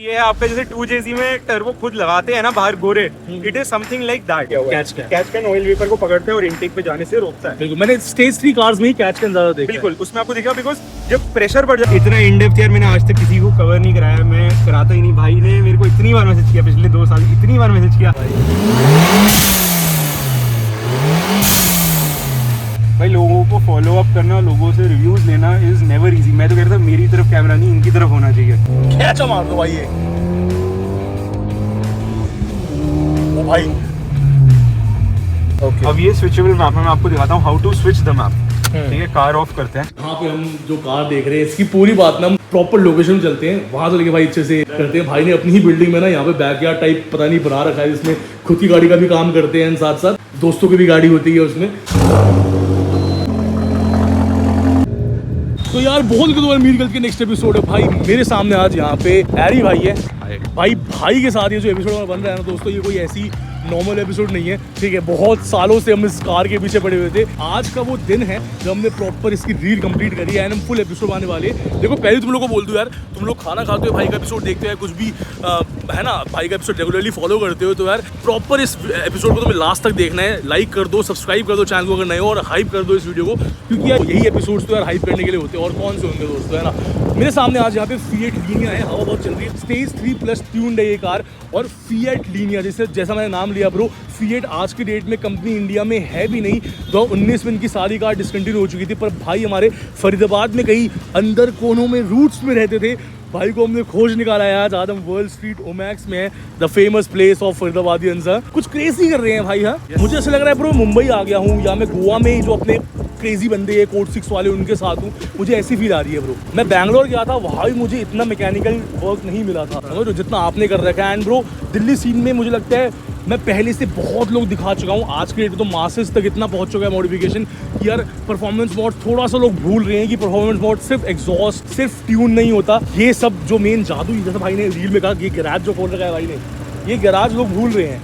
ये है आपका जैसे 2JZ में टर्बो खुद लगाते हैं ना बाहर गोरे, it is something like that. Catch can oil vapour को पकड़ते हैं और इनटेक पे जाने से रोकता है। बिल्कुल, मैंने स्टेज 3 कार्स में ही कैच कैन ज्यादा देखा। बिल्कुल, उसमें आपको दिखा बिकॉज जब प्रेशर बढ़ जाता है। इतना इन डेप्थ यार मैंने आज तक किसी को कवर नहीं कराया, मैं कराता ही नहीं। भाई ने मेरे को इतनी बार मैसेज किया पिछले 2 साल, इतनी बार मैसेज किया भाई। लोगों को फॉलो अप करना, लोगों से रिव्यूज लेना इज नेवर इजी। मैं तो कहता हूँ मेरी तरफ कैमरा नहीं, इनकी तरफ होना चाहिए। कैचा मार दो भाई ये। ओ भाई ओके, अब ये स्विचेबल मैप है, मैं आपको दिखाता हूँ how to switch the map. ठीक है, कार ऑफ करते हैं। यहाँ पे हम जो कार देख रहे हैं इसकी पूरी बात ना हम प्रॉपर लोकेशन चलते हैं, वहां से लेके भाई अच्छे से करते हैं। भाई ने अपनी ही बिल्डिंग में ना यहाँ पे बैकयार्ड टाइप पता नहीं बना रखा है, जिसमें खुद की गाड़ी का भी काम करते हैं, साथ साथ दोस्तों की भी गाड़ी होती है उसमें। तो यार बहुत गुड मीर गल के नेक्स्ट एपिसोड है भाई। मेरे सामने आज यहाँ पे हैरी भाई है। भाई के साथ ये जो एपिसोड बन रहा है ना दोस्तों, ये कोई ऐसी नॉर्मल एपिसोड नहीं है, ठीक है। बहुत सालों से हम इस कार के पीछे पड़े हुए थे। आज का वो दिन है जब हमने प्रॉपर इसकी रील कंप्लीट करी है एंड हम फुल एपिसोड आने वाले हैं। देखो पहले तुम लोग को बोल दूं यार, तुम लोग खाना खाते हो, भाई का एपिसोड देखते हो, कुछ भी है ना, भाई का एपिसोड रेगुलरली फॉलो करते हो, तो यार प्रॉपर इस एपिसोड को तुम्हें लास्ट तक देखना है। लाइक कर दो, सब्सक्राइब कर दो चैनल को अगर नए हो, और हाइप कर दो इस वीडियो को, क्योंकि यार यही एपिसोड्स तो यार हाइप करने के लिए होते हैं। और कौन से होंगे दोस्तों, है ना। मेरे सामने आज यहाँ पे फिएट लीनिया है, हवा बहुत चल रही है। स्टेज 3 प्लस ट्यून्ड है ये कार, और फिएट लीनिया जैसा मैंने नाम लिया ब्रो, फिएट आज की डेट में कंपनी इंडिया में है भी नहीं। 2019 में इनकी सारी कार डिसकंटिन्यू हो चुकी थी, पर भाई हमारे फरीदाबाद में कहीं अंदर कोनों में रूट्स में रहते थे। भाई को हमने खोज निकाला है। आज हम वर्ल्ड स्ट्रीट ओमैक्स में है, द फेमस प्लेस ऑफ फरीदाबादियंस। कुछ क्रेजी कर रहे हैं भाई। हाँ मुझे ऐसा लग रहा है ब्रो मुंबई आ गया हूँ, या मैं गोवा में जो अपने क्रेजी बंदे हैं कोड 6 वाले उनके साथ हूँ। मुझे ऐसी फील आ रही है ब्रो। मैं बैंगलोर गया था, वहाँ भी मुझे इतना मैकेनिकल वर्क नहीं मिला था समझ लो जितना आपने कर रखा है। एंड ब्रो दिल्ली सीन में मुझे लगता है मैं पहले से बहुत लोग दिखा चुका हूँ। आज के डेट तो मासेस तक इतना पहुँच चुका है मॉडिफिकेशन कि यार परफॉर्मेंस मोड थोड़ा सा लोग भूल रहे हैं कि परफॉर्मेंस मोड सिर्फ एग्जॉस्ट, सिर्फ ट्यून नहीं होता। ये सब जो मेन जादू, जैसे भाई ने रील में कहा कि ये गैराज जो खोल रखा है भाई ने, ये गैराज लोग भूल रहे हैं।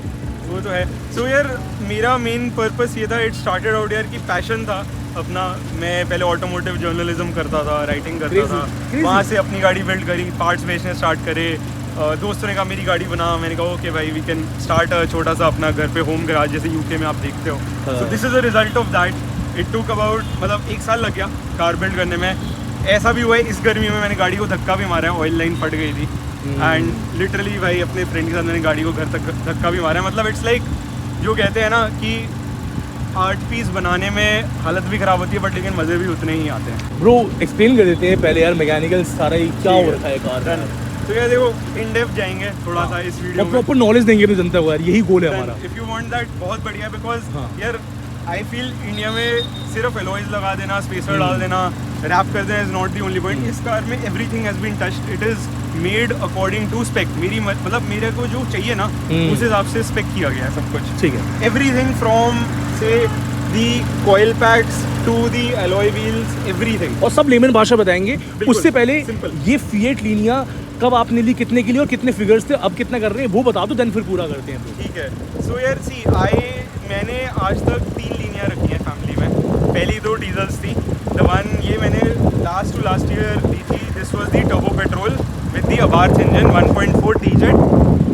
वो तो है। सो यार मेरा मेन पर्पस ये था, इट स्टार्टेड आउट यार की पैशन था अपना। मैं पहले ऑटोमोटिव जर्नलिज्म करता था, राइटिंग करता था, वहाँ से अपनी गाड़ी बिल्ड करी, पार्ट्स बेचने स्टार्ट करे। दोस्तों ने कहा मेरी गाड़ी बना, मैंने कहा ओके भाई वी कैन स्टार्ट छोटा सा अपना घर पे होम गैराज, जैसे यूके में आप देखते हो। सो this is the result of that. It took about मतलब 1 साल लग गया कार बिल्ड करने में। ऐसा भी हुआ है इस गर्मी में मैंने गाड़ी को धक्का भी मारा है, ऑयल लाइन फट गई थी एंड लिटरली भाई अपने फ्रेंड के साथ मैंने गाड़ी को घर तक धक्का भी मारा है। मतलब इट्स लाइक जो कहते हैं ना कि आर्ट पीस बनाने में हालत भी खराब होती है बट लेकिन मज़े भी उतने ही आते हैं। ब्रो एक्सप्लेन कर देते हैं पहले यार मैकेनिकल सारा ही क्या हो रखा है कार का। तो यार देखो इन डेप्थ जाएंगे थोड़ा सा इस वीडियो में, प्रॉपर नॉलेज देंगे अपनी जनता को यार, यही गोल है हमारा। इफ यू वांट दैट बहुत बढ़िया, बिकॉज यार आई फील इंडिया में सिर्फ एलॉयज लगा देना, स्पेसर डाल देना, रैप कर देना is not the only point. इस कार में everything has been touched, it is made according to spec. मेरी मतलब मेरे को जो चाहिए ना उस हिसाब से स्पेक किया गया है सब कुछ। ठीक है, एवरीथिंग फ्रॉम से the coil pads to the alloy wheels, everything. और सब लेमन भाषा बताएंगे। उससे पहले ये फिएट लीनिया कब आपने ली, कितने के लिए और कितने फिगर्स थे, अब कितना कर रहे हैं वो बता दो, देन फिर पूरा करते हैं। ठीक है। सो यार सी मैंने आज तक 3 लीनियाँ रखी हैं फैमिली में। पहली 2 डीजल्स थी, द वन ये मैंने लास्ट ईयर ली थी। This was the turbo petrol with the Abarth engine 1.4 T Jet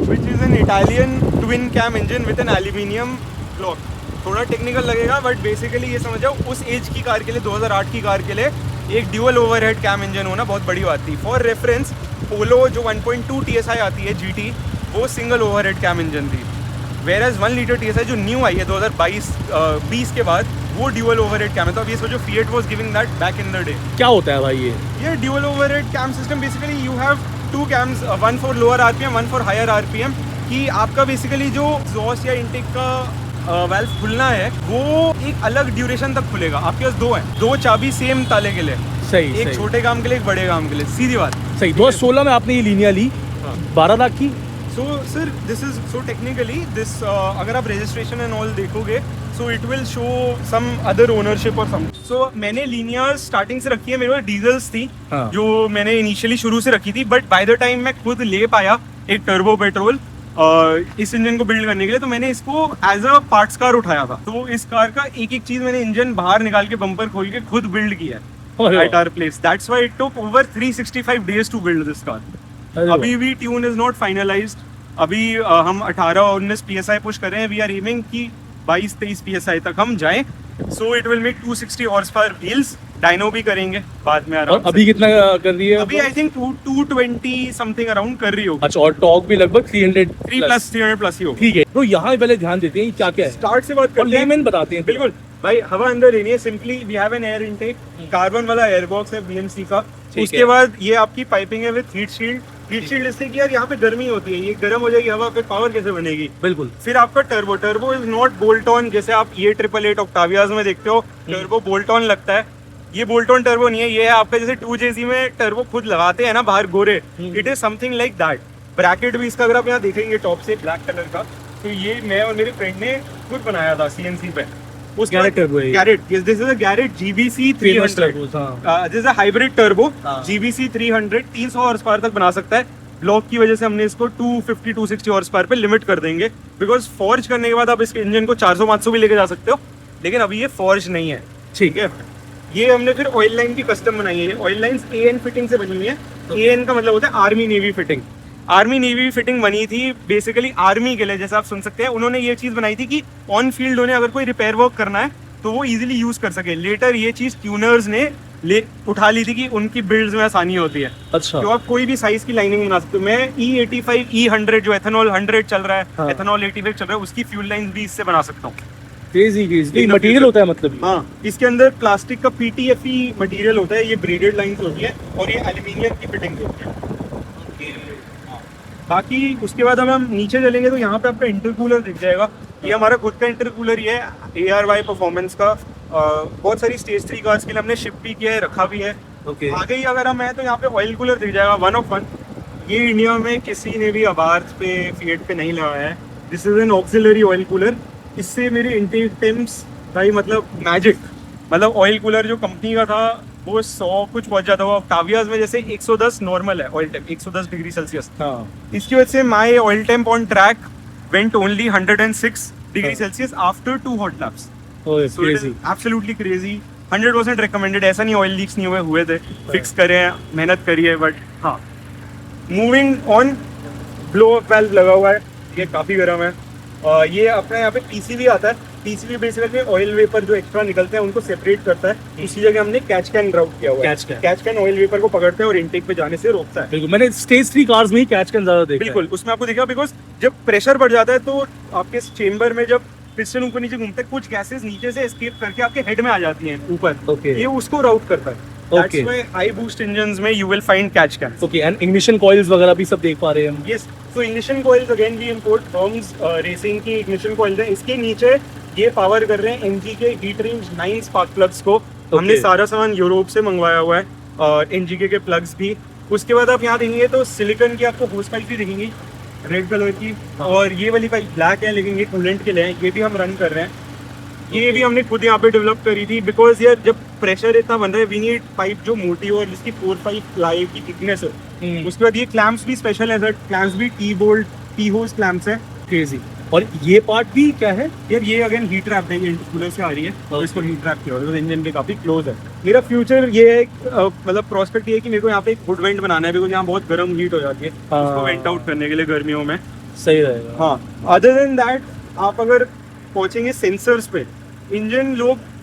which is an Italian twin cam engine with an aluminium block. थोड़ा टेक्निकल लगेगा बट बेसिकली ये समझ जाओ उस एज की कार के लिए, 2008 की कार के लिए एक ड्यूअल ओवरहेड कैम इंजन होना बहुत बड़ी बात थी। फॉर रेफरेंस पोलो जो 1.2 TSI आती है GT, वो सिंगल ओवरहेड कैम इंजन थी। वेयरएज 1 लीटर TSI जो न्यू आई है 2020 के बाद, वो ड्यूअल ओवरहेड कैम है। तो अब ये सोचो Fiat was giving that back in the day. क्या होता है भाई ये dual overhead cam system basically you have 2 cams, 1 for lower RPM 1 for higher RPM, कि आपका बेसिकली जो एग्जॉस्ट या इनटेक का वाल्व खुलना है वो एक अलग ड्यूरेशन तक खुलेगा। आपके पास 2 हैं, 2 चाबी सेम ताले के लिए, सही, एक छोटे काम के लिए एक बड़े काम के लिए, सीधी बात। सही। 2016 में आपने ये लीनिया ली 12 लाख की। So sir this is so technically this अगर आप रजिस्ट्रेशन एंड ऑल देखोगे so it will show some other ownership और सम। सो मैंने लीनियर स्टार्टिंग से रखी है, मेरे पास डीजल्स थी जो मैंने इनिशियली शुरू से रखी थी, बट बाय द टाइम मैं खुद ले पाया एक टर्बो पेट्रोल इस इंजन को बिल्ड करने के लिए, तो मैंने इसको एज अ पार्ट्स कार उठाया था। तो इस कार का एक एक चीज मैंने इंजन बाहर निकाल के बम्पर खोल के खुद बिल्ड किया है at our place. That's why it took over 365 days to build this car. अरे वाह। अभी भी ट्यून इज नॉट फाइनलाइज्ड। अभी हम 18-19 PSI पुश कर रहे हैं। वी आर एमिंग कि 22-23 PSI तक हम जाएं। So it will make 260 horsepower wheels. Dyno भी करेंगे बाद में और आराम से। अभी कितना कर रही है? अभी आई थिंक 220 समथिंग अराउंड कर रही होगी। अच्छा, और टॉक भी लगभग 300 300 प्लस ही होगी। ठीक है, तो यहाँ पहले ध्यान देते हैं क्या क्या है, स्टार्ट से बात और करते हैं। लेमन बताते हैं। बिल्कुल भाई, हवा अंदर लेनी है। Simply we have an air intake, carbon वाला एयर बॉक्स है BMC का। ठीक उसके है। बाद ये आपकी पाइपिंग है with heat shield. Heat shield इससे कि यार यहाँ पे गर्मी होती है, ये गर्म हो जाएगी हवा, फिर पावर कैसे बनेगी। बिल्कुल। फिर आपका turbo is not bolt on, जैसे आप ये 888 ऑक्टावियाज में देखते हो टर्बो बोल्ट ऑन लगता है। ये बोल्ट ऑन टर्बो नहीं है, ये है आपका जैसे 2JZ में टर्बो खुद लगाते हैं ना बाहर गोरे, it is something like that. Bracket भी इसका अगर आप यहाँ देखेंगे टॉप से ब्लैक कलर का, तो ये मैं और मेरे फ्रेंड ने खुद बनाया था CNC पे। उस Garrett turbo है ये। Garrett, yes, this is a Garrett GBC 300. This is a hybrid turbo GBC 300, 300 horse power तक बना सकता है। ब्लॉक की वजह से हमने इसको 250-260 हॉर्स पावर पे लिमिट कर देंगे, बिकॉज फॉर्ज करने के बाद आप इसके इंजन को 400-500 भी लेके जा सकते हो, लेकिन अभी ये फॉर्ज नहीं है। ठीक है, ये हमने फिर ऑयल लाइन की कस्टम बनाई है। ऑयल लाइंस AN फिटिंग से बनी हुई है। AN का मतलब होता है army navy fitting. Army navy fitting बनी थी बेसिकली आर्मी के लिए, जैसा आप सुन सकते हैं। उन्होंने ये चीज बनाई थी कि ऑन फील्ड उन्हें अगर कोई रिपेयर वर्क करना है तो वो इजीली यूज कर सके। लेटर ये चीज ट्यूनर्स ने उठा ली थी कि उनकी बिल्ड्स में आसानी होती है। अच्छा, तो आप कोई भी साइज की लाइनिंग बना सकते हो। मैं E85 E100 जो एथेनॉल 100 चल रहा है, हाँ। एथेनॉल 85 चल रहा है, उसकी फ्यूल लाइन भी इससे बना सकता हूँ। क्रेजी मटेरियल होता है मतलब ये? हाँ, इसके अंदर प्लास्टिक का PTFE मटेरियल होता है, ये ब्रेडेड लाइंस होती है, और ये एल्यूमिनियम की फिटिंग होती है। बाकी उसके बाद हम नीचे चलेंगे तो यहाँ पे आपका इंटरकूलर दिख जाएगा। ये हमारा खुद का इंटरकूलर ही है, ARY परफॉर्मेंस का। बहुत सारी स्टेज 3 कार्स के लिए हमने शिप भी किया है, रखा भी है। ओके। आगे ही अगर हम हैं तो यहाँ पे ऑयल कूलर दिख जाएगा 1 of 1। ये इंडिया में किसी ने भी अबार्थ पे फिएट पे नहीं लगाया है। This is an auxiliary oil cooler. इससे मेरे इंटेक टिम्स भाई मतलब मैजिक। मतलब ऑयल कूलर जो कंपनी का था वो 100 कुछ पहुंच जाता हुआ ऑक्टावियाज में, जैसे 110 नॉर्मल है ऑयल टेम्प, 110 डिग्री सेल्सियस। हाँ। इसकी वजह से my oil temp on track went only 106 degree Celsius after 2 hot laps. Crazy. Absolutely crazy, 100% recommended. ऐसा नहीं ऑयल लीक्स नहीं हुए थे, फिक्स करे हैं, मेहनत करिए। बट हाँ, moving on, blow up valve लगा हुआ है, ये काफ़ी गर्म है। ये अपने यहाँ पे TCV आता है। TCV बेसिकली ऑयल वेपर जो एक्स्ट्रा निकलते हैं उनको सेपरेट करता है। उसी जगह हमने कैच कैन राउट किया हुआ है। कैच कैन ऑयल वेपर को पकड़ते हैं और इनटेक पे जाने से रोकता है। बिल्कुल, मैंने स्टेज 3 कार्स में ही कैच कैन ज्यादा देखा है। बिल्कुल, उसमें आपको दिखेगा, बिकॉज जब प्रेशर बढ़ जाता है तो आपके चेम्बर में जब पिस्टन ऊपर नीचे घूमता है, कुछ गैसेस नीचे से एस्केप करके आपके हेड में आ जाती हैं ऊपर। ओके। ये उसको राउट करता है। That's why high boost engines में you will find catch cans. Okay, and ignition coils वगैरह भी सब देख पा रहे हैं हम। Yes, so ignition coils again we import Hermes racing की ignition coils है। इसके नीचे ये पावर कर रहे हैं MG के हीट रेंज 9 स्पार्क प्लग्स को। हमने सारा सामान यूरोप से मंगवाया हुआ है, और NGK के प्लग्स भी। उसके बाद आप यहाँ देखेंगे तो सिलिकॉन की आपको होस पाइप भी दिखेंगी रेड कलर की, और ये वाली पाइप ब्लैक है लेकिन ये कूलेंट के लिए है, ये भी हम रन कर रहे हैं। ये भी हमने खुद यहाँ पे डेवलप करी थी, बिकॉज यार जब प्रेशर इतना बन रहा है वी नीड पाइप जो मोटी हो और जिसकी 4-5 प्लाई की थिकनेस है। उसके बाद ये क्लैम्प्स भी स्पेशल है सर, क्लैम्प्स भी T-बोल्ट T-होस क्लैम्प्स है। क्रेजी। और ये पार्ट भी क्या है? यार ये अगेन हीट रैप है, ये इंटरकूलर से आ रही है, और इसको हीट रैप किया हुआ है, इंजन के काफी क्लोज है। मेरा फ्यूचर ये है, मतलब प्रोस्पेक्ट ये है कि मेरे को यहाँ पे एक वुड वेंट बनाना है, बिकॉज यहाँ बहुत गर्म हीट हो जाती है, उसको वेंट आउट करने के लिए गर्मियों में सही रहेगा। हाँ, अदर देन दैट आप अगर पहुंचेंगे सेंसर्स पे, इंजन लोग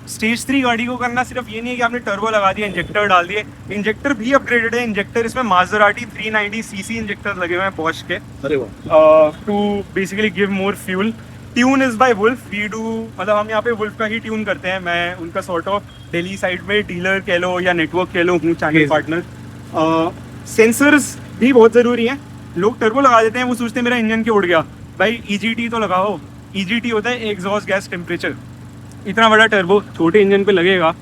स्टेज 3 गाड़ी को करना सिर्फ ये नहीं है कि आपने टर्बो लगा दिया, इंजेक्टर डाल दिए। इंजेक्टर भी अपग्रेडेड है। इंजेक्टर इसमें मासेराटी 390cc इंजेक्टर लगे हुए हैं बॉश के, अरे वाह, to basically give more fuel. Tune is by Wolf, we do, मतलब हम यहाँ पे वुल्फ का ही ट्यून करते हैं। मैं उनका सॉर्ट ऑफ दिल्ली साइड में डीलर कह लो या नेटवर्क कह लो हूँ, चैनल पार्टनर। सेंसर्स भी बहुत ज़रूरी हैं। लोग टर्बो लगा देते हैं, वो सोचते हैं मेरा इंजन क्यों उड़ गया। भाई EGT तो लगाओ। EGT होता है एग्जॉस्ट गैस टेम्परेचर। इतना बड़ा टर्बो छोटे इंजन पे लगेगा,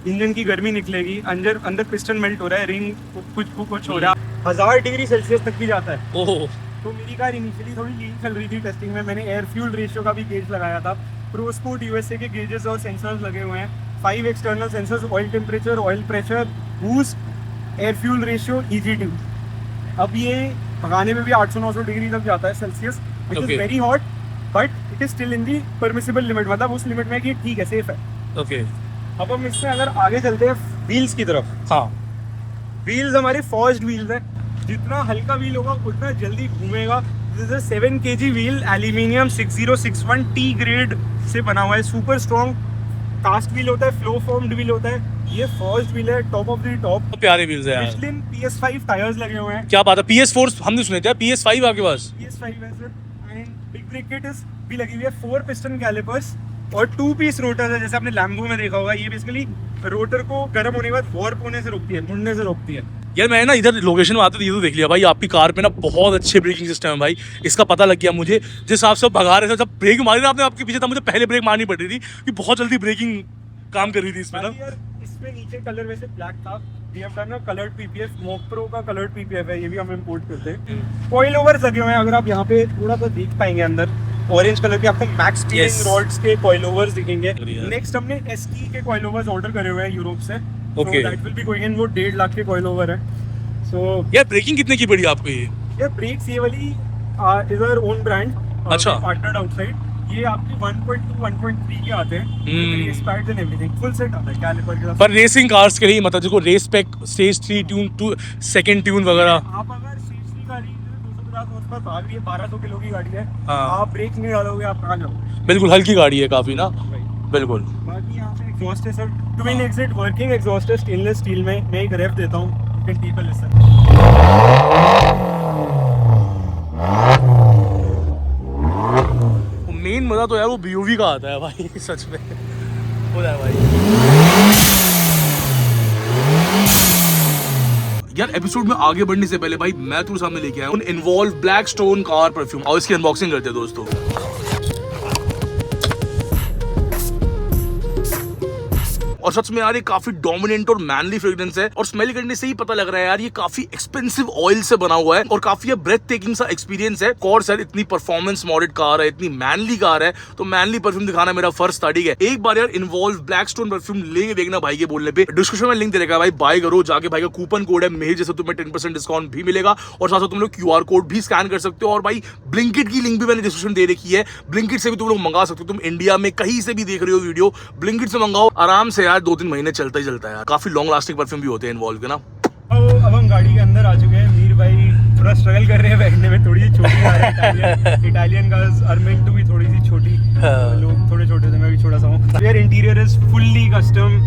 इंजन की गर्मी निकलेगी, अंदर पिस्टन मेल्ट हो रहा है, रिंग कुछ हो रहा है, 1000 डिग्री सेल्सियस तक भी जाता है। ओह, तो मेरी कार इनिशियली थोड़ी लीन चल रही थी टेस्टिंग में। मैंने एयर फ्यूल रेशियो का भी गेज लगाया था। प्रोस्पोर्ट USA के गेजेस और सेंसर्स लगे हुए हैं, 5 external sensors, oil temperature, oil pressure, boost, air fuel ratio, EGT। अब ये भगाने में भी 800-900 डिग्री तक जाता है Celsius, which is very hot, but it is still in the permissible limit, मतलब उस लिमिट में कि ठीक है, सेफ है। ओके। अब हम इससे अगर आगे चलते हैं व्हील्स की तरफ। हाँ, व्हील्स हमारे फॉर्ज्ड व्हील्स हैं। जितना हल्का व्हील होगा उतना जल्दी घूमेगा। This is 7 kg wheel, aluminium 6061 T grade से बना हुआ है, सुपर स्ट्रॉन्ग कास्ट व्हील होता है, फ्लो फॉर्म्ड व्हील होता है। ये फर्स्ट व्हील है, टॉप ऑफ द टॉप, प्यारे व्हील्स है यार। मिशलिन PS5 टायर्स लगे हुए हैं। क्या बात है, PS4 हमने सुने थे, PS5 आपके पास? PS5 है सर, एंड बिग ब्रेक किट भी लगी हुई है, 4 पिस्टन कैलिपर्स और 2 पीस रोटर है, जैसे आपने लैम्बो में देखा होगा। ये बेसिकली रोटर को गर्म होने के बाद वॉर्प होने से रोकती है, मुड़ने से रोकती है। यार मैं ना इधर लोकेशन में आते थे, ये तो देख लिया भाई, आपकी कार पे ना बहुत अच्छे ब्रेकिंग सिस्टम है भाई, इसका पता लग गया मुझे। जिस हिसाब से भगा रहे थे, जब ब्रेक मारी ना आपने आपके पीछे, तब मुझे पहले ब्रेक मारनी पड़ रही थी कि बहुत जल्दी ब्रेकिंग काम कर रही थी इसमें ना। यार इसमें नीचे कलर वैसे ब्लैक था, we have done a coloured PPF, मोक प्रो का कलर्ड पीपीएफ है, ये भी हम इंपोर्ट करते हैं। कॉइल ओवर्स लगे हुए हैं, अगर आप यहाँ पे थोड़ा सा देख पाएंगे अंदर, ऑरेंज कलर के आपको मैक्स स्टीलिंग रॉड्स के कॉइल ओवर्स दिखेंगे। नेक्स्ट हमने एसटी के कॉइल ओवर्स ऑर्डर करे हुए हैं यूरोप से, Okay. That will be going in, वो 1.5 लाख के कॉइल ओवर है। सो यार ब्रेकिंग कितने की पड़ी आपको ये? ये ब्रेक्स ये वाली इज आवर ओन ब्रांड, अच्छा। Partnered outside. ये आपके 1.2 1.3 के आते हैं, race pads and everything, full set आता है कैलिपर के साथ। पर रेसिंग कार्स के लिए मतलब जिसको race pack, stage 3 tune, 2 second tune वगैरह। आप अगर स्टेज 3 गाड़ी 250 हॉर्स पर भाग रही है, 1200 किलो की गाड़ी है, हाँ। आप ब्रेक नहीं डालोगे, आप कहाँ जाओगे? बिल्कुल हल्की गाड़ी है काफी ना, बिल्कुल। बाकी यहाँ पे एग्जॉस्ट है sir, twin exit working exhaust है, स्टेनलेस स्टील में। मैं एक रेफ देता हूँ, you can take a listen. मेन मजा तो यार वो बीओवी का आता है भाई सच में हो जाए भाई। यार एपिसोड में आगे बढ़ने से पहले भाई मैं तुम्हारे सामने लेके आया हूँ involve black stone car perfume, और इसकी अनबॉक्सिंग करते हैं दोस्तों। और सच में यार ये काफी डोमिनेंट और मैनली फ्रेग्रेंस है, और स्मेल करने से ही पता लग रहा है यार ये काफी एक्सपेंसिव ऑयल से बना हुआ है और काफी ब्रेथ टेकिंग सा एक्सपीरियंस है। कोर्स यार इतनी परफॉर्मेंस मॉडेड कार है, इतनी मैनली कार है, तो मैनली परफ्यूम दिखाना मेरा फर्स्ट था, ठीक है। एक बार यार इन्वॉल्व ब्लैक स्टोन परफ्यूम लेके देखना भाई के बोलने पे। डिस्क्रिप्शन में लिंक दे रखा है भाई, बाय करो जाके, भाई का कूपन कोड है मेरे जैसे, तुम्हें 10% डिस्काउंट भी मिलेगा, और साथ साथ तुम लोग QR कोड भी स्कैन कर सकते हो। और भाई ब्लिंकिट की लिंक भी मैंने डिस्क्रिप्शन दे रखी है, ब्लिंकिट से भी तुम लोग मंगा सकते हो। तुम इंडिया में कहीं से भी देख रहे हो वीडियो, ब्लिंकिट से मंगाओ आराम से यार, 2-3 महीने चलता ही चलता है यार। काफी लॉन्ग लास्टिंग परफ्यूम भी होते हैं इन्वॉल्व के ना। अब हम गाड़ी के अंदर आ चुके हैं। मीर भाई थोड़ा स्ट्रगल कर रहे हैं बैठने में, थोड़ी सी छोटी कार है, Italian cars are meant to be थोड़ी सी छोटी, लोग थोड़े छोटे थे, मैं भी छोटा सा हूँ। यार इंटीरियर इज फुल्ली कस्टम,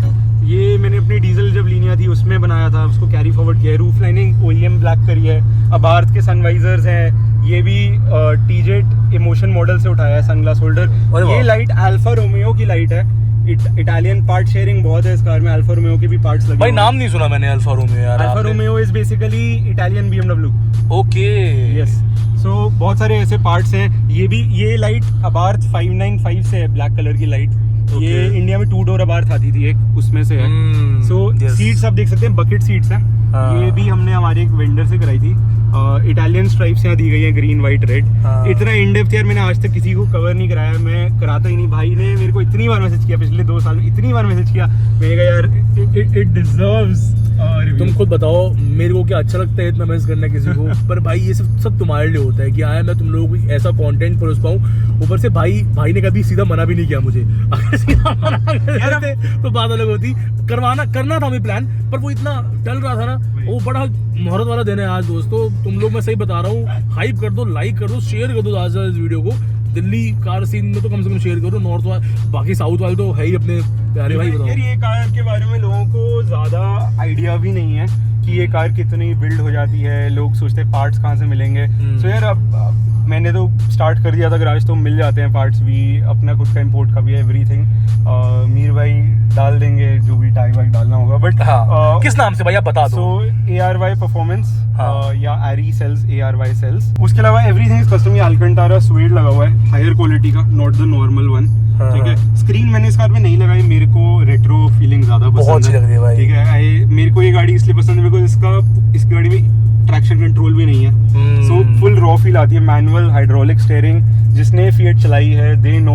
ये मैंने अपनी डीजल जब लीनिया थी उसमें बनाया था, उसको कैरी फॉरवर्ड किया है। रूफ लाइनिंग OEM ब्लैक करी है, अबार्थ के सनवाइजर्स हैं, ये भी TJet इमोशन मॉडल से उठाया है सनग्लास होल्डर। ये लाइट अल्फा रोमियो की लाइट है, इटालियन पार्ट शेयरिंग बहुत है इस कार में, अल्फा रोमियो के भी पार्ट्स लगे भाई। नाम नहीं सुना मैंने अल्फा रोमियो यार। Alfa Romeo is basically Italian BMW। Okay yes, so बहुत सारे ऐसे पार्ट्स हैं। ये लाइट अबार्थ 595 से है, ब्लैक कलर की लाइट। ये इंडिया में 2 डोर अबार्थ आती थी, एक उसमें से है। सो सीट्स आप देख सकते हैं, बकेट सीट्स हैं। ये भी हमने हमारे एक वेंडर से कराई थी। इटालियन स्ट्राइप्स यहाँ दी गई है, ग्रीन व्हाइट रेड। इतना इन डेप्थ यार मैंने आज तक किसी को कवर नहीं कराया, मैं कराता ही नहीं। भाई ने मेरे को इतनी बार मैसेज किया, पिछले 2 साल में इतनी बार मैसेज किया, मैंने कहा यार इट डिजर्व्स। तुम खुद बताओ मेरे को क्या अच्छा लगता है इतना मैसेज करना किसी को पर भाई ये सब तुम्हारे लिए होता है कि आया मैं तुम लोगों को ऐसा कंटेंट परोस पाऊँ। ऊपर से भाई ने कभी सीधा मना भी नहीं किया मुझे, अगर सीधा मना कर देते तो बात अलग होती। करना था हमें प्लान, पर वो इतना टल रहा था ना, वो बड़ा मुहूर्त वाला दिन है आज दोस्तों। तुम लोग मैं सही बता रहा हूँ, हाइप कर दो, लाइक कर दो, शेयर कर दो आज इस वीडियो को। दिल्ली कार सीन में तो कम से कम शेयर करो, नॉर्थ वाले, बाकी साउथ वाले तो है ही अपने प्यारे भाई। बताओ यार ये कार के बारे में लोगों को ज्यादा आइडिया भी नहीं है कि ये कार कितनी बिल्ड हो जाती है। लोग सोचते हैं पार्ट्स कहाँ से मिलेंगे। सो यार अब मैंने तो स्टार्ट कर दिया था गैराज, तो मिल जाते हैं पार्ट्स भी, अपना खुद का इंपोर्ट का भी है, एवरीथिंग। मीर भाई डाल देंगे जो भी टाइप वाइप डालना होगा, बट किस नाम से भाई आप बता दो। सो ARY परफॉर्मेंस या ARY सेल्स, ARY सेल्स। उसके अलावा एवरीथिंग इज कस्टम। ये अल्कंटारा स्वेड लगा हुआ है, हायर क्वालिटी का, नॉट द नॉर्मल वन। ठीक है, स्क्रीन मैंने इस कार में नहीं लगाई, मेरे को रेट्रो फीलिंग ज्यादा पसंद है। ठीक है, मेरे को ये गाड़ी इसलिए पसंद है बिकॉज इस गाड़ी में ट्रैक्शन कंट्रोल भी नहीं है। सो फुल रॉ फील आती है, मैनुअल हाइड्रोलिक स्टीयरिंग। जिसने फिएट चलाई है दे नो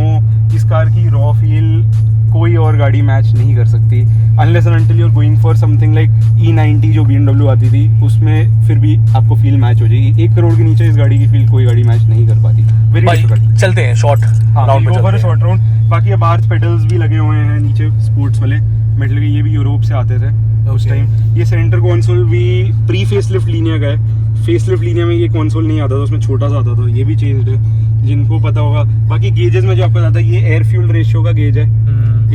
इस कार की रॉ फील कोई और गाड़ी मैच नहीं कर सकती, unless and until you are going for something like E90 जो BMW आती थी, उसमें फिर भी आपको फील मैच हो जाएगी। 1 करोड़ के नीचे इस गाड़ी की फील कोई गाड़ी मैच नहीं कर पाती। Very difficult. चलते हैं शॉर्ट राउंड में, फॉर शॉर्ट राउंड। बाकी अब आर्थ पेडल्स भी लगे हुए हैं नीचे, स्पोर्ट्स वाले, मतलब ये भी यूरोप से आते थे उस टाइम। ये सेंटर कंसोल भी प्री फेस लिफ्ट लीनिया का है, फेसलिफ्ट लीनिया में ये कंसोल नहीं आता था, उसमें छोटा सा आता था, ये भी चेंज्ड है, जिनको पता होगा। बाकी गेजेस में जो आपको बताता है, ये एयर फ्यूल रेशियो का गेज है।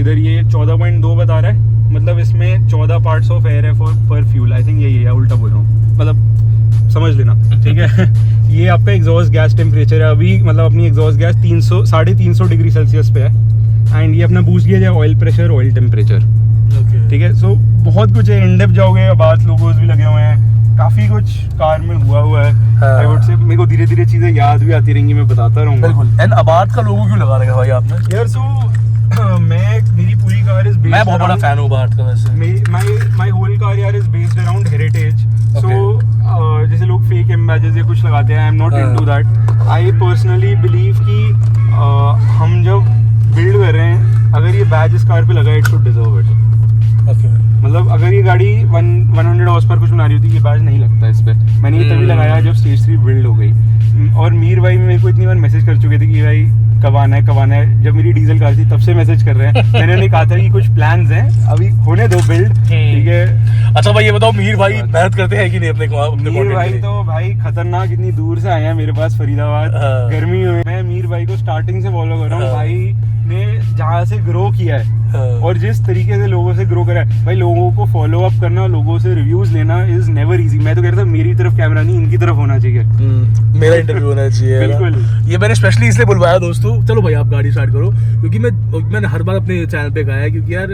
इधर ये 14.2 बता रहा है, मतलब इसमें 14 पार्ट्स ऑफ एयर है फॉर पर फ्यूल। आई थिंक यही है, उल्टा बोल रहा हूँ, मतलब समझ लेना, ठीक है। ये आपका एग्जॉस्ट गैस टेम्परेचर है अभी, मतलब अपनी एग्जॉस्ट गैस 300-350 डिग्री सेल्सियस पे है। एंड ये अपना बूस्ट गेज है, ऑयल प्रेशर, ऑयल टेम्परेचर, ठीक है। सो बहुत कुछ है, इन डेप्थ जाओगे, बात लोगोस भी लगे हुए हैं, काफी कुछ कार में हुआ है। आई वुड से मेरे को धीरे धीरे चीजें याद भी आती रहेंगी, मैं बताता रहूंगा। बिल्कुल। एंड अबाद का लोगो क्यों लगा रखा भाई आपने? यार सो मेरी पूरी कार इज बेस्ड, मैं बहुत बड़ा फैन हूं अबाद का वैसे। माय होल कार यार इज बेस्ड अराउंड हेरिटेज। सो जैसे लोग फेक एम्बैजेस या कुछ लगाते हैं, I am not into that. I personally believe कि हम जब बिल्ड कर रहे हैं, अगर ये बैज इस कार पे लगा है, इट शुड डिजर्व इट। मतलब अगर ये गाड़ी 100 हॉर्स पर कुछ बना रही होती, ये बैज नहीं लगता इस पे। मैंने ये तभी लगाया जब स्टेज 3 बिल्ड हो गई। और मीर भाई मेरे को इतनी बार मैसेज कर चुके थे कि भाई कब आना है। जब मेरी डीजल कार थी तब से मैसेज कर रहे हैं। मैंने उन्हें कहा था कि कुछ प्लान्स हैं, अभी होने दो बिल्ड, ठीक है। अच्छा भाई ये बताओ, मीर भाई मेहनत करते हैं कि नहीं अपने मीर भाई तो भाई खतरनाक, इतनी दूर से आए हैं मेरे पास फरीदाबाद, गर्मी में। मैं मीर भाई को स्टार्टिंग से फॉलो कर रहा हूँ। भाई ने जहाँ से ग्रो किया है और जिस तरीके से लोगों से ग्रो करा है, भाई लोगों को फॉलो अप करना, लोगों से रिव्यूज लेना इज नेवर इजी। मैं तो कह रहा था मेरी तरफ कैमरा नहीं, इनकी तरफ होना चाहिए। मेरा इंटरव्यू होना चाहिए। बिल्कुल। ये मैंने स्पेशली इसलिए बुलवाया दोस्तों। चलो भाई आप गाड़ी स्टार्ट करो, क्योंकि मैंने हर बार अपने चैनल पे कहा है, क्योंकि यार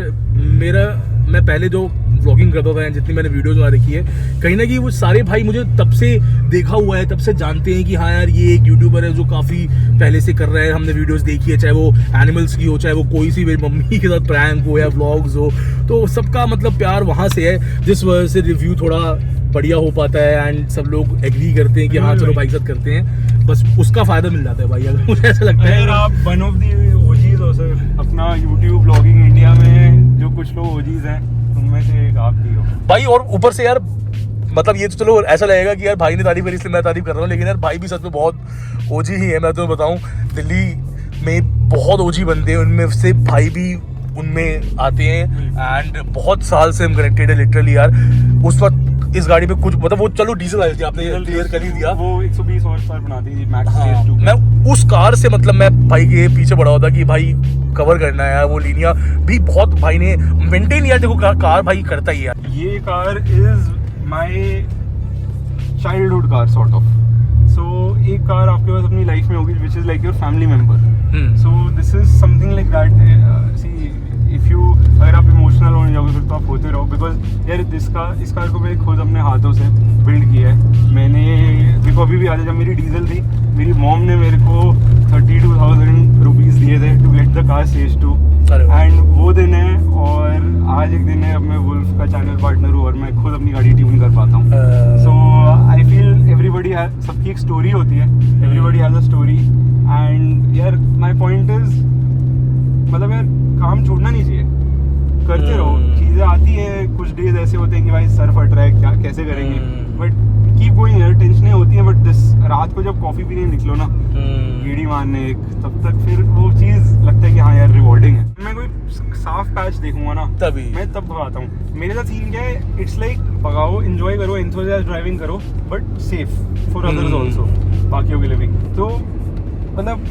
मैं पहले जो व्लॉगिंग करता था, जितनी मैंने वीडियोज वहाँ देखी है, कहीं ना कहीं वो सारे भाई मुझे तब से देखा हुआ है, तब से जानते हैं कि हाँ यार ये एक यूट्यूबर है जो काफ़ी पहले से कर रहा है। हमने वीडियोस देखी है, चाहे वो एनिमल्स की हो, चाहे वो कोई सी मेरी मम्मी के साथ प्रैंक हो या व्लॉग्स हो, तो सबका मतलब प्यार वहाँ से है, जिस वजह से रिव्यू थोड़ा बढ़िया हो पाता है एंड सब लोग एग्री करते हैं कि हाँ चलो भाई के साथ करते हैं, बस उसका फायदा मिल जाता है भाई। अगर मुझे ऐसा लगता है आप वन ऑफ दी ओजीज हो सर, अपना यूट्यूब ब्लॉगिंग इंडिया में जो कुछ लोग ओजीज हैं उनमें से एक आप भी हो भाई। और ऊपर से यार मतलब ये तो चलो ऐसा लगेगा कि यार भाई ने तारीफ करी इसलिए मैं तारीफ कर रहा हूँ, लेकिन यार भाई भी सच में बहुत ओजी ही है। मैं तो बताऊँ दिल्ली में बहुत ओजी बनते हैं, उनमें से भाई भी उनमें आते हैं एंड बहुत साल से हम कनेक्टेड है लिटरली यार। उस वक्त इस गाड़ी पे कुछ मतलब वो चलो डीजल आई थी, आपने क्लियर कर ही दिया, वो 120 हॉर्स पावर बनाती थी मैक्स। हाँ, मैं उस कार से मतलब मैं भाई के पीछे पड़ा होता कि भाई कवर करना है। वो लीनिया भी बहुत भाई ने मेंटेन किया, देखो कार भाई करता ही है। ये car is my childhood car sort of. So एक कार आपके पास अपनी लाइफ में होगी which is like your family member. So this is something like that. See if you अगर आप इमोशनल होने जाओगे फिर तो आप होते रहो, बिकॉज यार इस कार को मैं खुद अपने हाथों से बिल्ड किया है। मैंने देखो अभी भी आज जब मेरी डीजल थी, मेरी मॉम ने मेरे को 32,000 रुपीज़ दिए थे to get the car stage 2 and वो दिन है। और आज एक दिन है अब मैं वुल्फ का चैनल पार्टनर हूँ और मैं खुद अपनी गाड़ी ट्यून कर पाता हूँ। सो आई फील एवरीबडी सबकी एक स्टोरी होती है, everybody has a story. And यार माई पॉइंट इज मतलब यार काम छोड़ना नहीं चाहिए, करते रहो, चीज़ें आती है। कुछ डेज ऐसे होते हैं कि भाई सर फट रहा है, क्या कैसे करेंगे, बट कीप गोइंग यार। टेंशनें होती हैं बट दिस रात को जब कॉफ़ी पीने निकलो ना, गेड़ी मारने, तब तक फिर वो चीज़ लगता है कि हाँ यार रिवॉर्डिंग है। मैं कोई साफ पैच देखूंगा ना तभी मैं तब भगाता हूँ। मेरे साथ सीन क्या है, इट्स लाइक भगाओ, एंजॉय करो, एंथुसियास्ट ड्राइविंग करो, but safe for others also, बाकियों के लिए भी। तो मतलब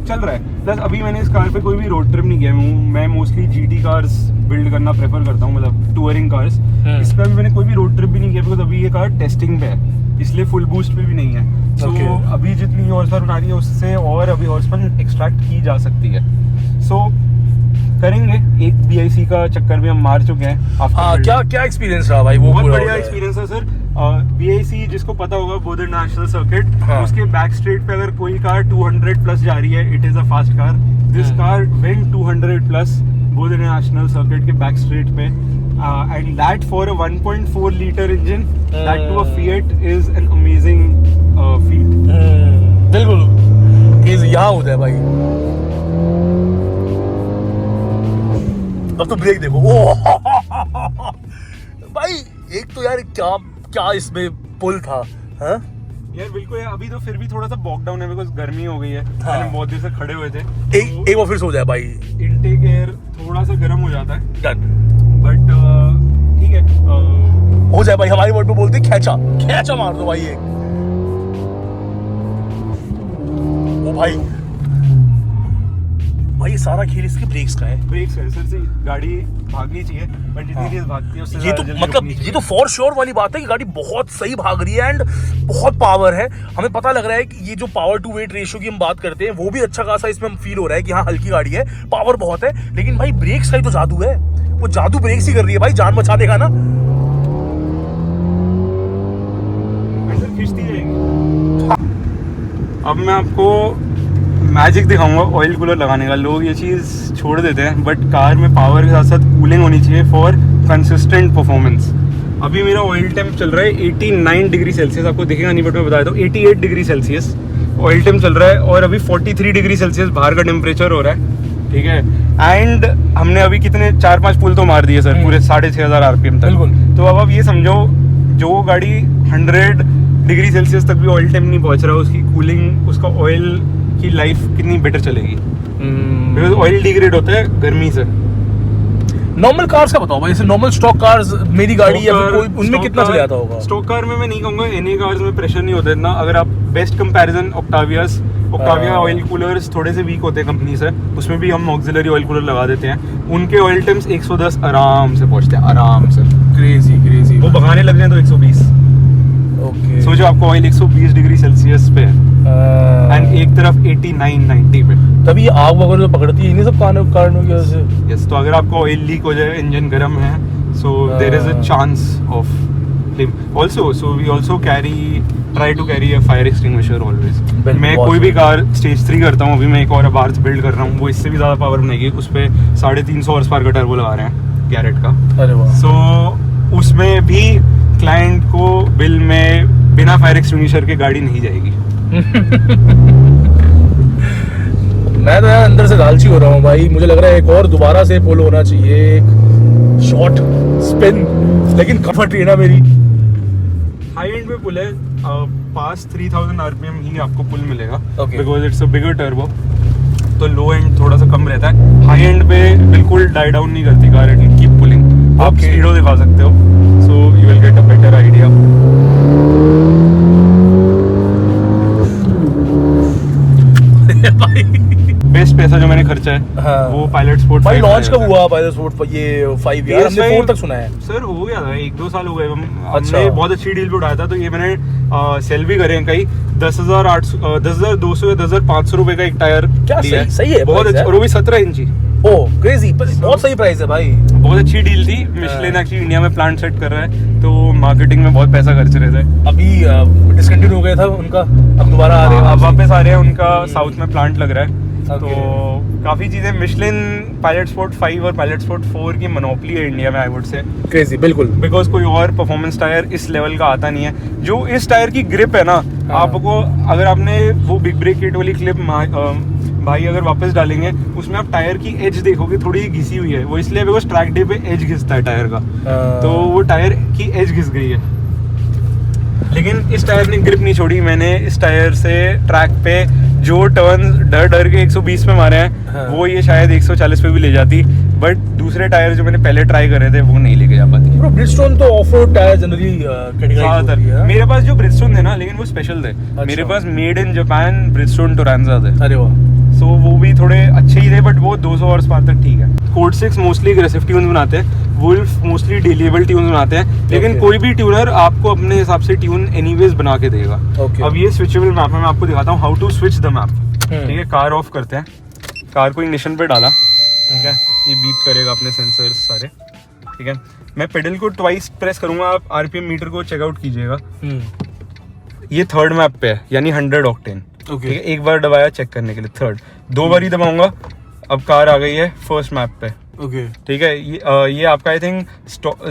चल रहा है। प्लस अभी मैंने इस कार पे कोई भी रोड ट्रिप नहीं किया हूँ। मैं मोस्टली GT कार्स बिल्ड करना प्रेफर करता हूँ, मतलब टूरिंग कार्स। इस पर भी मैंने कोई भी रोड ट्रिप भी नहीं किया, बिकॉज अभी ये कार टेस्टिंग पे है, इसलिए फुल बूस्ट पे भी नहीं है। सो अभी जितनी हॉर्स पावर बना रही है उससे और अभी हॉर्स पावर एक्सट्रैक्ट की जा सकती है। सो करेंगे, एक BIC का चक्कर भी हम मार चुके हैं। क्या एक्सपीरियंस रहा भाई? वो बहुत बढ़िया एक्सपीरियंस है सर। BIC जिसको पता होगा, बोदर नेशनल सर्किट, उसके बैक स्ट्रेट पे अगर कोई कार 200 प्लस जा रही है, it is a fast car. This car went 200 plus बोदर नेशनल सर्किट के बैक स्ट्रेट पे, and that for a 1.4 litre engine, that to a Fiat is an amazing feat. बिल्कुल यहाँ होता है भाई। अब तो ब्रेक देखो, भाई एक तो यार क्या इसमें पुल था। हाँ यार बिल्कुल। अभी तो फिर भी थोड़ा सा बॉकडाउन है बिकॉज गर्मी हो गई है। हम बहुत देर से खड़े हुए थे। एक बार फिर सो जाए भाई, इनटेक एयर थोड़ा सा गर्म हो जाता है, डन। बट ठीक है। हो जाए भाई, हमारी वर्ड में बोलते हैं खेचा, खेचा मार दो भाई एक। ओ भाई भाई, ये सारा खेल इसके ब्रेक्स का है। ब्रेक्स है सर, से गाड़ी भागनी चाहिए बट जितनी तेज भागती है उससे ये ज़्यादा तो जल्दी मतलब रुकनी ये चाहिए। तो फॉर श्योर वाली बात है कि गाड़ी बहुत सही भाग रही है एंड बहुत पावर है। हमें पता लग रहा है कि ये जो पावर टू वेट रेशियो की हम बात करते हैं वो भी अच्छा खासा इसमें हम फील हो रहा है कि हाँ हल्की गाड़ी है, पावर बहुत है। लेकिन भाई ब्रेक्स का ही तो जादू है, वो जादू ब्रेक्स ही कर रही है भाई, जान बचा देगा ना। अंदर खींचती जाएगी। अब मैं आपको मैजिक दिखाऊंगा ऑयल कूलर लगाने का। लोग ये चीज़ छोड़ देते हैं बट कार में पावर के साथ साथ कूलिंग होनी चाहिए फॉर कंसिस्टेंट परफॉर्मेंस। अभी मेरा ऑयल टेम्प चल रहा है 89 डिग्री सेल्सियस, आपको दिखेगा नहीं बट मैं बता दूँ 88 डिग्री सेल्सियस ऑयल टेम्प चल रहा है और अभी 43 डिग्री सेल्सियस बाहर का टेम्परेचर हो रहा है, ठीक है। एंड हमने अभी कितने 4-5 पुल तो मार दिए सर पूरे 6500 RPM तक। बिल्कुल। तो अब आप ये समझो जो गाड़ी 100 डिग्री सेल्सियस तक भी ऑयल टेम्प नहीं पहुंच रहा, उसकी कूलिंग, उसका ऑयल की लाइफ कितनी बेटर चलेगी। बिकॉज ऑयल डिग्रेड होता है गर्मी से। नॉर्मल कार्स का बताओ भाई, जैसे नॉर्मल स्टॉक कार्स, मेरी गाड़ी या फिर कोई, उनमें कितना चले जाता होगा? स्टॉक कार में मैं नहीं कहूँगा, एनी कार्स में प्रेशर नहीं होता इतना। अगर आप best comparison Octavia oil coolers थोड़े से वीक होते हैं कंपनी से, उसमें भी हम ऑक्सिलरी ऑयल कूलर लगा देते हैं। उनके ऑयल टेम्प्स 110 आराम से पहुँचते हैं, आराम से। क्रेजी वो भगाने लग जाए तो 120। ओके। सोचो आपको ऑयल 120 डिग्री सेल्सियस पे एंड एक तरफ 89-90 पे, तभी आग वगैरह तो पकड़ती है, इन्हीं सब कारणों की वजह से। यस। तो अगर आपका ऑयल लीक हो जाए, इंजन गर्म है, so there is a chance of flame also. So we also try to carry a fire extinguisher always. मैं कोई भी कार स्टेज 3 करता हूँ, अभी मैं एक और अबार्थ बिल्ड कर रहा हूँ, वो इससे भी ज़्यादा पावर बनाएगी। उस पर 350 हॉर्स पावर का टर्बो लगा रहे हैं गैरेट का। अरे वाह। सो उसमें भी क्लाइंट को बिल में बिना फायर एक्सटिंग्विशर के गाड़ी नहीं जाएगी। मैं तो यार अंदर से लालची हो रहा हूँ भाई, मुझे लग रहा है एक और दोबारा से पोलो होना चाहिए, एक शॉर्ट स्पिन, लेकिन कंफर्ट है ना मेरी। हाई एंड पे पुल है, पास 3000 RPM ही आपको पुल मिलेगा Okay. Because it's a bigger turbo. तो लो एंड थोड़ा सा कम रहता है, हाई एंड पे बिल्कुल डाई डाउन नहीं करती car, it will keep pulling. आप Okay. स्पीडो दिखा सकते हो, so you will get a better idea. Best पैसा जो मैंने खर्चा है हाँ। वो पायलट स्पोर्ट भाई लॉन्च कब हुआ पायलट स्पोर्ट पर? ये 5 यार, हमने 4 तक सुना है सर। हो गया था 1-2 साल हो गए। अच्छा। हमने बहुत अच्छी डील पे उठाया था, तो ये मैंने सेल भी करे हैं कई। 10,200 या 10,500 रुपए का एक टायर क्या लिया है। सही है बहुत price अच्छा, है। और वो भी 17 इंची। ओह क्रेजी, बहुत सही प्राइस है भाई। बहुत अच्छी डील थी। मिशेलिन एक्चुअली इंडिया में प्लांट सेट कर रहा है, तो मार्केटिंग में बहुत पैसा खर्च रहे थे। अभी डिसकंटिन्यू हो गया था उनका, अब दोबारा आ रहे हैं, अब वापस आ रहे हैं। उनका साउथ में प्लांट लग रहा है। Okay. तो काफ़ी चीज़ें, मिशेलिन पायलट स्पोर्ट 5 और पायलट स्पोर्ट 4 की मोनोपोली है इंडिया में, आई वुड से। क्रेजी बिल्कुल। बिकॉज कोई और परफॉर्मेंस टायर इस लेवल का आता नहीं है। जो इस टायर की ग्रिप है ना, हाँ। आपको अगर आपने वो बिग ब्रेक किट वाली क्लिप भाई अगर वापस डालेंगे, उसमें आप टायर की एज देखोगे थोड़ी घिसी हुई है। वो इसलिए बिकॉज ट्रैक डे पे एज घिसता है टायर का, तो वो टायर की एज घिस गई है। लेकिन इस टायर ने ग्रिप नहीं छोड़ी। मैंने इस टायर से ट्रैक पे जो टर्न डर के 120 पे मारे हैं, हाँ। वो ये शायद 140 पे भी ले जाती, बट दूसरे टायर जो मैंने पहले ट्राई करे थे वो नहीं लेके जा पाती। ब्रो ब्रिजस्टोन तो off road tyre generally categorise होती है। ज़्यादातर मेरे पास जो ब्रिजस्टोन थे ना, लेकिन वो स्पेशल थे। अच्छा। मेरे पास मेड इन जापान ब्रिजस्टोन टोरांजा थे। अरे वाह। सो वो भी थोड़े अच्छे ही थे, बट वो 200 हॉर्स पावर तक ठीक है। कोड 6 मोस्टली एग्रेसिव ट्यून्स बनाते हैं, वुल्फ मोस्टली डिलीबल ट्यून्स बनाते हैं, लेकिन Okay. कोई भी ट्यूनर आपको अपने हिसाब से ट्यून एनीवेज बना के देगा। Okay. अब ये स्विचेबल मैप है, मैं आपको दिखाता हूँ how to switch the map. Hmm. ठीक है, कार ऑफ करते हैं, कार को इग्निशन पे डाला, ठीक है, ये बीप करेगा अपने सेंसर्स सारे, ठीक है। मैं पेडल को ट्वाइस प्रेस करूंगा, आप RPM मीटर को चेकआउट कीजिएगा। ये थर्ड मैप पे है, यानी 100 ऑक्टेन। Okay. ठीक है, एक बार दबाया चेक करने के लिए, थर्ड 2 बार ही दबाऊंगा, अब कार आ गई है फर्स्ट मैप पे। ओके। ठीक है, ये आपका आई थिंक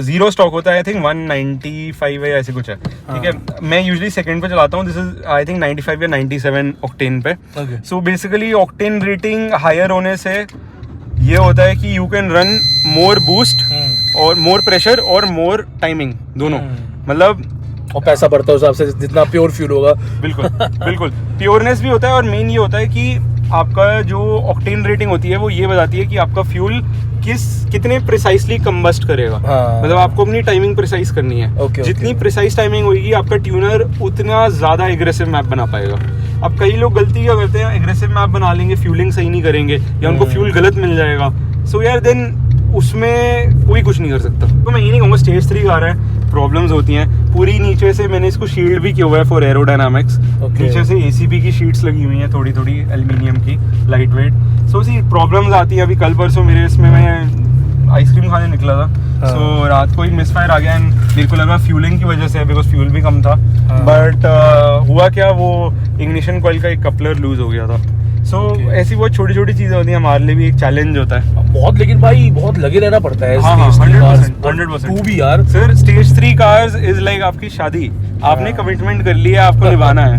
जीरो स्टॉक होता है, आई थिंक 195 है, ऐसे कुछ है। ठीक है, मैं यूजुअली सेकंड पे चलाता हूँ, दिस इज आई थिंक 95 या 97 ऑक्टेन पे। Okay. So basically octane rating higher होने से ये होता है कि you can run more boost और मोर प्रेशर और मोर टाइमिंग दोनों। मतलब और पैसा बढ़ता है उस हिसाब से, जितना प्योर फ्यूल होगा। बिल्कुल बिल्कुल प्योरनेस भी होता है, और मेन ये होता है कि आपका जो ऑक्टेन रेटिंग होती है वो ये बताती है कि आपका फ्यूल कितने प्रिसाइसली कंबस्ट करेगा। हाँ। मतलब आपको अपनी टाइमिंग प्रिसाइज करनी है। जितनी प्रिसाइज टाइमिंग होगी आपका ट्यूनर उतना ज़्यादा एग्रेसिव मैप बना पाएगा। अब कई लोग गलती क्या करते हैं, एग्रेसिव मैप बना लेंगे, फ्यूलिंग सही नहीं करेंगे या उनको फ्यूल गलत मिल जाएगा। सो यार देन उसमें कोई कुछ नहीं कर सकता। तो मैं ये नहीं कहूँगा स्टेज 3 कार है, प्रॉब्लम्स होती हैं पूरी। नीचे से मैंने इसको शील्ड भी किया हुआ है फॉर एरोडायनामिक्स। नीचे से ACP की शीट्स लगी हुई हैं थोड़ी थोड़ी एल्यूमिनियम की, लाइट वेट। सो सी प्रॉब्लम्स आती हैं। अभी कल परसों मेरे इसमें मैं आइसक्रीम खाने निकला था। सो रात को एक मिसफायर आ गया एंड मेरे को लगा फ्यूलिंग की वजह से, बिकॉज फ्यूल भी कम था। बट हुआ क्या, वो इग्निशन कॉइल का एक कपलर लूज हो गया था। सो ऐसी बहुत छोटी छोटी चीजें होती हैं, हमारे लिए भी एक चैलेंज होता है बहुत। लेकिन भाई बहुत लगे रहना पड़ता है। हाँ, 100%। तू भी यार sir stage 3 cars is like आपकी शादी। आपने कमिटमेंट कर लिया, आपको निभाना है।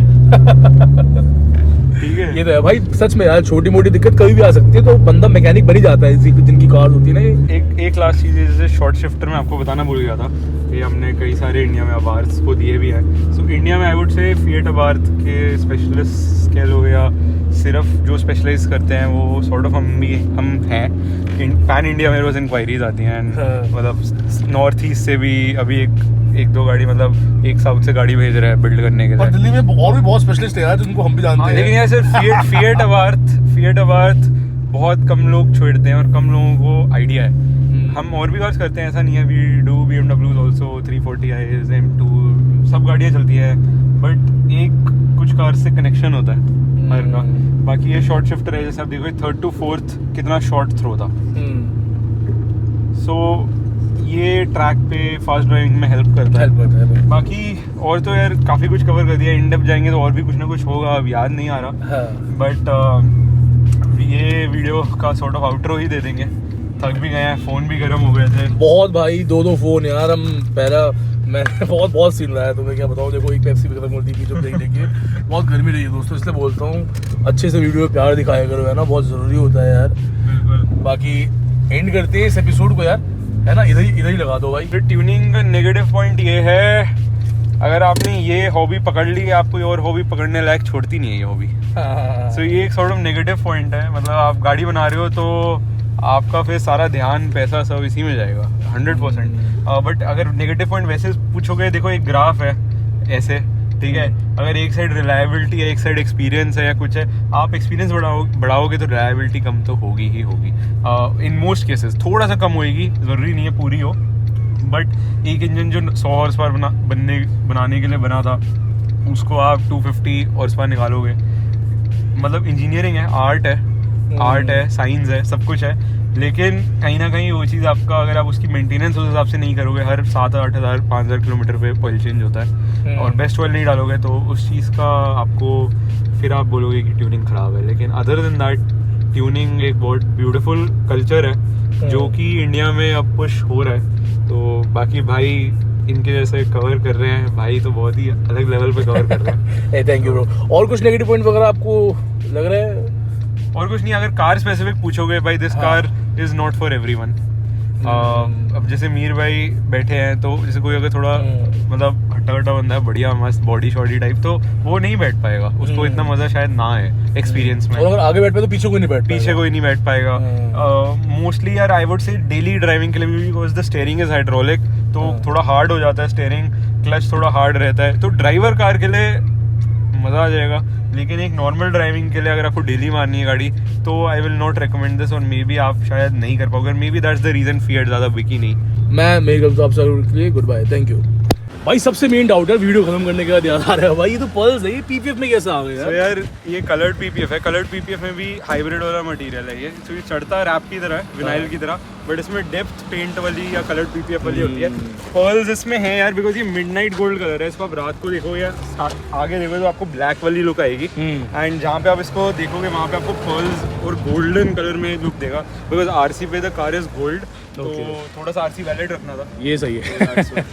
ठीक है, ये तो है भाई सच में यार। छोटी मोटी दिक्कत कभी भी आ सकती है, तो बंदा मैकेनिक बन ही जाता है इसी जिनकी कार होती है ना। एक लास्ट चीज़ है, जैसे शॉर्ट शिफ्टर में आपको बताना भूल गया था, ये हमने कई सारे इंडिया में अबार्थ को दिए भी हैं। सो इंडिया में I would say fiat Abarth के स्पेशलिस्ट कह लो या सिर्फ जो स्पेशलाइज करते हैं वो सॉर्ट ऑफ हम हैं। पैन इंडिया मेरे पास इंक्वायरीज आती हैं। मतलब नॉर्थ ईस्ट से भी अभी एक दो गाड़ी, मतलब एक साउथ से गाड़ी भेज रहा है बिल्ड करने के लिए। और दिल्ली में और भी बहुत स्पेशलिस्ट है यार जिनको हम भी जानते हैं। लेकिन यार सिर्फ फिएट अबार्थ बहुत कम लोग छोड़ते हैं और कम लोगों को आइडिया है। हम और भी कार्स करते हैं, ऐसा नहीं है। We do BMW also, 340i, M2 सब गाड़ियाँ चलती हैं। बट एक कुछ कार से कनेक्शन होता है हर का। बाकी ये शॉर्ट शिफ्टर है, जैसे आप देखो 3rd to 4th कितना शॉर्ट थ्रो था। सो ये ट्रैक पे फास्ट ड्राइविंग में हेल्प करता है। बाकी और तो यार काफ़ी कुछ कवर कर दिया। इन डेप्थ जाएंगे तो और भी कुछ ना कुछ होगा, अब याद नहीं आ रहा। बट ये वीडियो का सॉर्ट ऑफ आउटरो ही दे देंगे। थक भी गए हैं, फ़ोन भी गर्म हो गए थे बहुत भाई। दो फ़ोन यार। हम पहला मैंने बहुत सीन रहा है, तुम्हें क्या बताऊँ। देखो एक पेप्सी भी खत्म कर दी थी जब देखिए। बहुत गर्मी रही है दोस्तों, इसलिए बोलता हूँ अच्छे से वीडियो में प्यार दिखाया करो, है ना, बहुत ज़रूरी होता है यार। बिल्कुल। बाकी एंड करते हैं इस एपिसोड को यार, है ना। इधर ही लगा दो भाई। फिर ट्यूनिंग का नेगेटिव पॉइंट ये है, अगर आपने ये हॉबी पकड़ ली है, आप कोई और हॉबी पकड़ने लायक छोड़ती नहीं है ये हॉबी। सो ये एक सॉर्ट ऑफ नेगेटिव पॉइंट है। मतलब आप गाड़ी बना रहे हो तो आपका फिर सारा ध्यान, पैसा सब इसी में जाएगा 100%। बट अगर नेगेटिव पॉइंट वैसे पूछोगे, देखो एक ग्राफ है ऐसे, ठीक है। अगर एक साइड रिलायबिलिटी है, एक साइड एक्सपीरियंस है या कुछ है, आप एक्सपीरियंस बढ़ाओगे तो रिलायबिलिटी कम तो होगी ही होगी। इन मोस्ट केसेस थोड़ा सा कम होएगी, ज़रूरी नहीं है पूरी हो। बट एक इंजन जो 100 हॉर्स पावर बनाने के लिए बना था, उसको आप 250 हॉर्स पावर निकालोगे। मतलब इंजीनियरिंग है, आर्ट है, साइंस है, सब कुछ है। लेकिन कहीं ना कहीं वो चीज़ आपका, अगर आप उसकी मेंटेनेंस उस हिसाब से नहीं करोगे, हर 7-8 हज़ार 5,000 किलोमीटर पे ऑयल चेंज होता है, और बेस्ट ऑयल नहीं डालोगे तो उस चीज़ का आपको फिर आप बोलोगे कि ट्यूनिंग ख़राब है। लेकिन अदर देन दैट ट्यूनिंग एक बहुत ब्यूटीफुल कल्चर है जो कि इंडिया में अब पुश हो रहा है। तो बाकी भाई इनके जैसे कवर कर रहे हैं भाई, तो बहुत ही अलग लेवल पे कवर कर रहे हैं। Thank you bro. और कुछ नेगेटिव पॉइंट वगैरह आपको लग रहा है? और कुछ नहीं। अगर कार स्पेसिफिक पूछोगे, भाई this car is not for everyone. अब जैसे मीर भाई बैठे हैं, तो जैसे कोई अगर थोड़ा मतलब हट्टा बंदा है, बढ़िया मस्त बॉडी शॉडी टाइप, तो वो नहीं बैठ पाएगा। उसको इतना मजा शायद ना है एक्सपीरियंस में। और अगर आगे बैठ पाए तो पीछे कोई नहीं बैठ पाएगा। मोस्टली यार I would say daily driving के लिए भी, because the steering is hydraulic, तो थोड़ा हार्ड हो जाता है स्टीयरिंग, क्लच थोड़ा हार्ड रहता है। तो ड्राइवर कार के लिए मज़ा आ जाएगा। लेकिन एक नॉर्मल ड्राइविंग के लिए अगर आपको डेली मारनी है गाड़ी, तो I will not recommend this. और मे बी आप शायद नहीं कर पाओगे। Maybe that's the reason Fiat ज़्यादा बिकी नहीं। मेरी गलती आपसे गुड बाय, थैंक यू भाई। सबसे मेन डाउट है वीडियो खत्म करने के बाद याद आ रहा है भाई, ये तो पल्स है, ये पीपीएफ में कैसे आ गया? तो यार ये कलर्ड पीपीएफ है। कलर्ड पीपीएफ में भी हाइब्रिड वाला मटेरियल है ये। तो ये चढ़ता रैप की तरह है, विनाइल की तरह, बट इसमें डेप्थ पेंट वाली या कलर्ड पीपीएफ वाली होती है। पर्ल्स इसमें है यार, बिकॉज ये मिडनाइट गोल्ड कलर है। इसको आप रात को देखो या आगे देखो तो आपको ब्लैक वाली लुक आएगी। एंड जहाँ पे आप इसको देखोगे वहाँ पे आपको पर्ल्स और गोल्डन कलर में लुक देगा, बिकॉज आरसी पे द कार इज गोल्ड। तो थोड़ा सा आरसी वैलिड रखना था। ये सही है।